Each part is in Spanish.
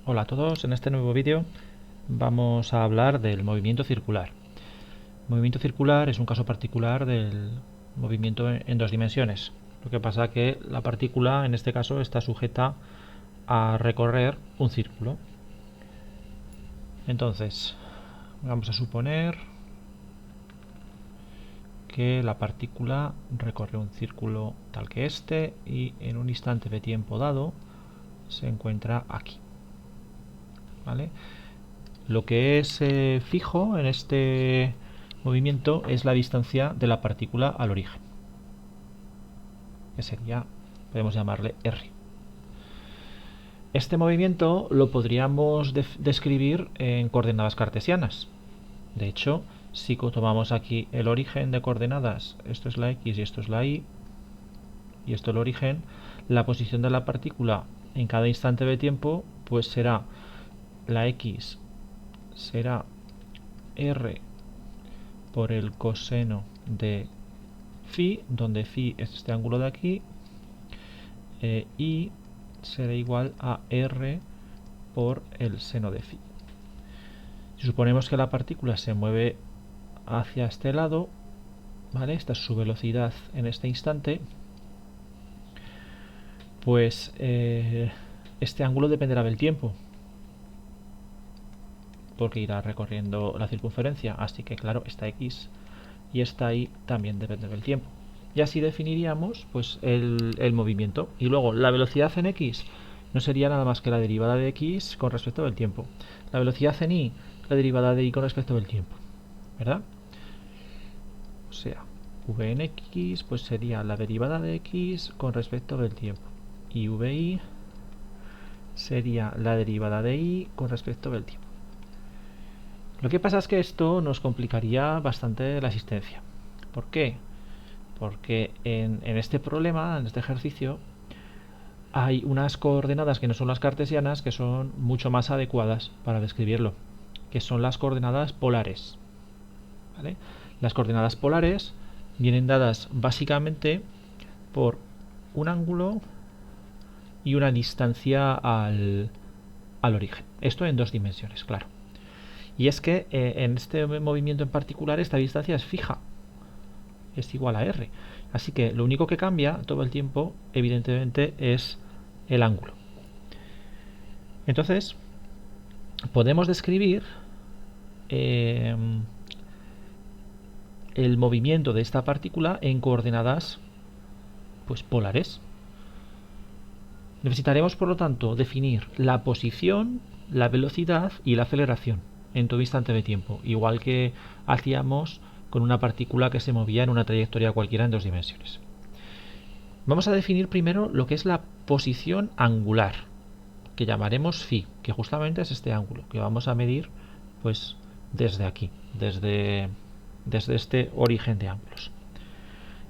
Hola a todos, en este nuevo vídeo vamos a hablar del movimiento circular. El movimiento circular es un caso particular del movimiento en dos dimensiones. Lo que pasa es que la partícula en este caso está sujeta a recorrer un círculo. Entonces, vamos a suponer que la partícula recorre un círculo tal que este y en un instante de tiempo dado se encuentra aquí. ¿Vale? Lo que es fijo en este movimiento es la distancia de la partícula al origen, que sería, podemos llamarle r. Este movimiento lo podríamos describir en coordenadas cartesianas. De hecho, si tomamos aquí el origen de coordenadas, esto es la x y esto es la y, y esto es el origen, la posición de la partícula en cada instante de tiempo, pues será la x será r por el coseno de phi, donde phi es este ángulo de aquí, y será igual a r por el seno de phi. Si suponemos que la partícula se mueve hacia este lado, ¿vale? Esta es su velocidad en este instante, pues este ángulo dependerá del tiempo, porque irá recorriendo la circunferencia, así que claro, esta x y esta y también depende del tiempo. Y así definiríamos pues el movimiento. Y luego la velocidad en x no sería nada más que la derivada de x con respecto del tiempo. La velocidad en y, la derivada de y con respecto del tiempo, ¿verdad? O sea, v en x pues sería la derivada de x con respecto del tiempo. Y vi sería la derivada de y con respecto del tiempo. Lo que pasa es que esto nos complicaría bastante la existencia. ¿Por qué? Porque en este problema, en este ejercicio, hay unas coordenadas que no son las cartesianas, que son mucho más adecuadas para describirlo, que son las coordenadas polares. ¿Vale? Las coordenadas polares vienen dadas básicamente por un ángulo y una distancia al origen. Esto en dos dimensiones, claro. Y es que en este movimiento en particular esta distancia es fija, es igual a r. Así que lo único que cambia todo el tiempo, evidentemente, es el ángulo. Entonces, podemos describir el movimiento de esta partícula en coordenadas pues polares. Necesitaremos, por lo tanto, definir la posición, la velocidad y la aceleración en todo instante de tiempo, igual que hacíamos con una partícula que se movía en una trayectoria cualquiera en dos dimensiones. Vamos a definir primero lo que es la posición angular, que llamaremos phi, que justamente es este ángulo que vamos a medir pues desde aquí, desde este origen de ángulos.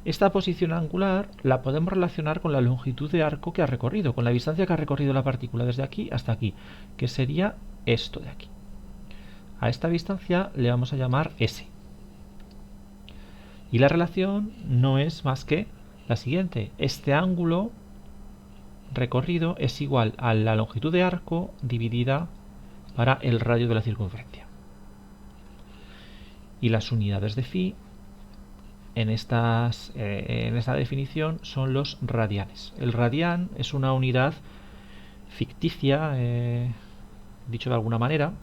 Esta posición angular la podemos relacionar con la longitud de arco que ha recorrido, con la distancia que ha recorrido la partícula desde aquí hasta aquí, que sería esto de aquí. A esta distancia le vamos a llamar s. Y la relación no es más que la siguiente. Este ángulo recorrido es igual a la longitud de arco dividida para el radio de la circunferencia. Y las unidades de phi en esta definición son los radianes. El radián es una unidad ficticia, dicho de alguna manera,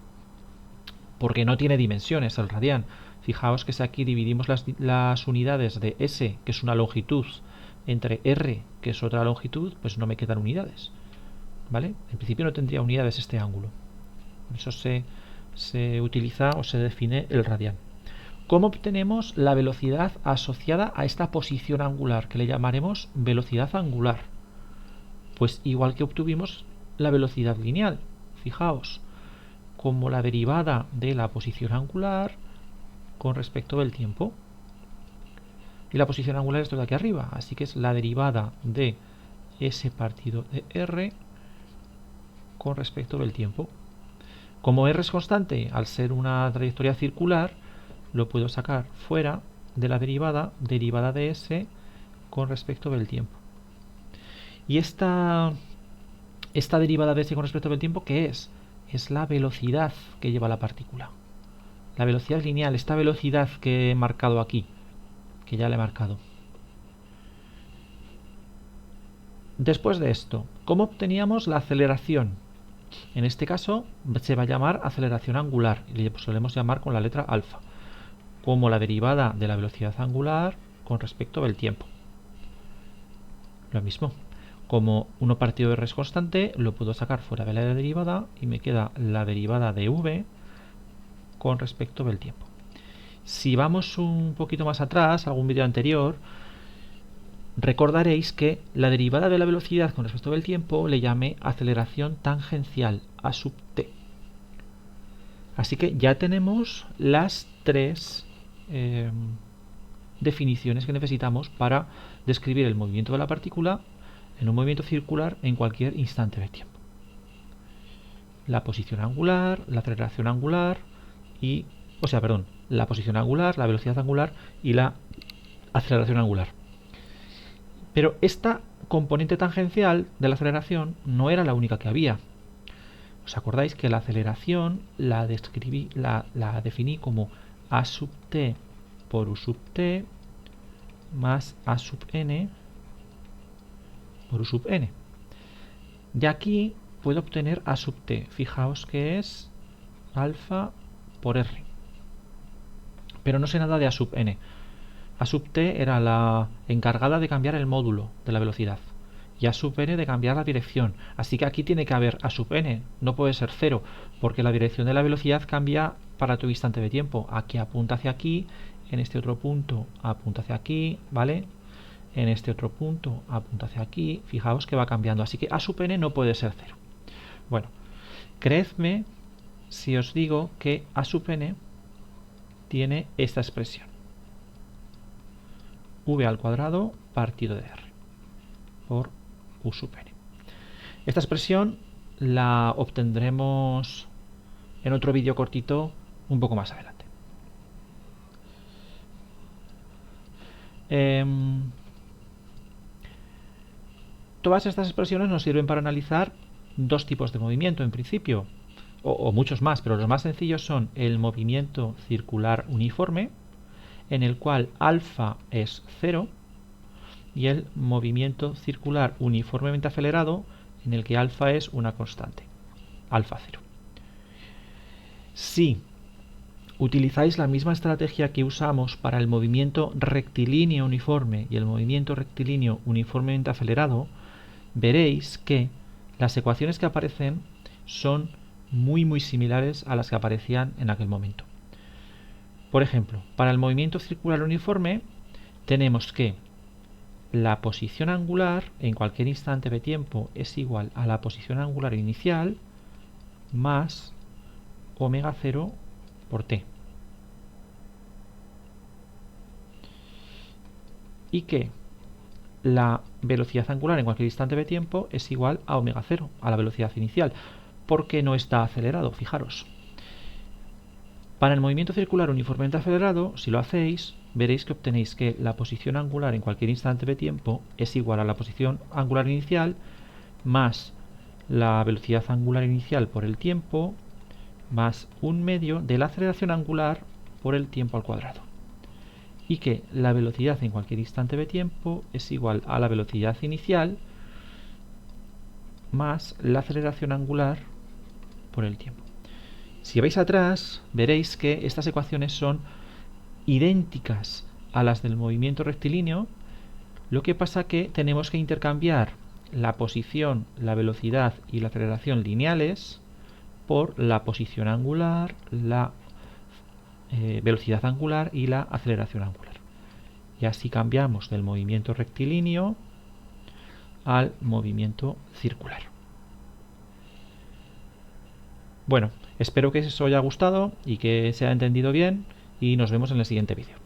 porque no tiene dimensiones el radián. Fijaos que si aquí dividimos las unidades de s, que es una longitud, entre r, que es otra longitud, pues no me quedan unidades, ¿vale? En principio no tendría unidades este ángulo. Por eso se utiliza o se define el radián. ¿Cómo obtenemos la velocidad asociada a esta posición angular, que le llamaremos velocidad angular? Pues igual que obtuvimos la velocidad lineal. Fijaos, como la derivada de la posición angular con respecto del tiempo. Y la posición angular es esto de aquí arriba, así que es la derivada de s partido de r con respecto del tiempo. Como r es constante, al ser una trayectoria circular, lo puedo sacar fuera de la derivada de s con respecto del tiempo. Y esta derivada de s con respecto del tiempo, ¿qué es? es la velocidad que lleva la partícula. La velocidad lineal, esta velocidad que he marcado aquí, que ya le he marcado. Después de esto, ¿cómo obteníamos la aceleración? En este caso se va a llamar aceleración angular y le solemos llamar con la letra alfa, como la derivada de la velocidad angular con respecto del tiempo. Lo mismo, como 1 partido de R es constante, lo puedo sacar fuera de la derivada y me queda la derivada de V con respecto del tiempo. Si vamos un poquito más atrás, algún vídeo anterior, recordaréis que la derivada de la velocidad con respecto del tiempo le llamé aceleración tangencial, A sub t. Así que ya tenemos las 3 definiciones que necesitamos para describir el movimiento de la partícula en un movimiento circular en cualquier instante de tiempo. La posición angular, la aceleración angular y... la posición angular, la velocidad angular y la aceleración angular. Pero esta componente tangencial de la aceleración no era la única que había. ¿Os acordáis que la aceleración la definí como A sub t por U sub t más A sub n por U sub n? De aquí puedo obtener A sub t. Fijaos que es alfa por r. Pero no sé nada de A sub n. A sub t era la encargada de cambiar el módulo de la velocidad y A sub n de cambiar la dirección. Así que aquí tiene que haber A sub n, no puede ser 0, porque la dirección de la velocidad cambia para tu instante de tiempo. Aquí apunta hacia aquí, en este otro punto apunta hacia aquí, ¿vale? En este otro punto apunta hacia aquí. Fijaos que va cambiando, así que A sub n no puede ser 0. Bueno, creedme si os digo que A sub n tiene esta expresión: v al cuadrado partido de r por U sub n. Esta expresión la obtendremos en otro vídeo cortito un poco más adelante. Todas estas expresiones nos sirven para analizar 2 tipos de movimiento en principio, o muchos más, pero los más sencillos son el movimiento circular uniforme, en el cual alfa es 0, y el movimiento circular uniformemente acelerado, en el que alfa es una constante, alfa 0. Si utilizáis la misma estrategia que usamos para el movimiento rectilíneo uniforme y el movimiento rectilíneo uniformemente acelerado, veréis que las ecuaciones que aparecen son muy similares a las que aparecían en aquel momento. Por ejemplo, para el movimiento circular uniforme tenemos que la posición angular en cualquier instante de tiempo es igual a la posición angular inicial más omega 0 por t. Y que la velocidad angular en cualquier instante de tiempo es igual a omega 0, a la velocidad inicial, porque no está acelerado, fijaros. Para el movimiento circular uniformemente acelerado, si lo hacéis, veréis que obtenéis que la posición angular en cualquier instante de tiempo es igual a la posición angular inicial más la velocidad angular inicial por el tiempo más 1/2 de la aceleración angular por el tiempo al cuadrado. Y que la velocidad en cualquier instante de tiempo es igual a la velocidad inicial más la aceleración angular por el tiempo. Si vais atrás, veréis que estas ecuaciones son idénticas a las del movimiento rectilíneo, lo que pasa que tenemos que intercambiar la posición, la velocidad y la aceleración lineales por la posición angular, la velocidad angular y la aceleración angular. Y así cambiamos del movimiento rectilíneo al movimiento circular. Bueno, espero que os haya gustado y que se haya entendido bien y nos vemos en el siguiente vídeo.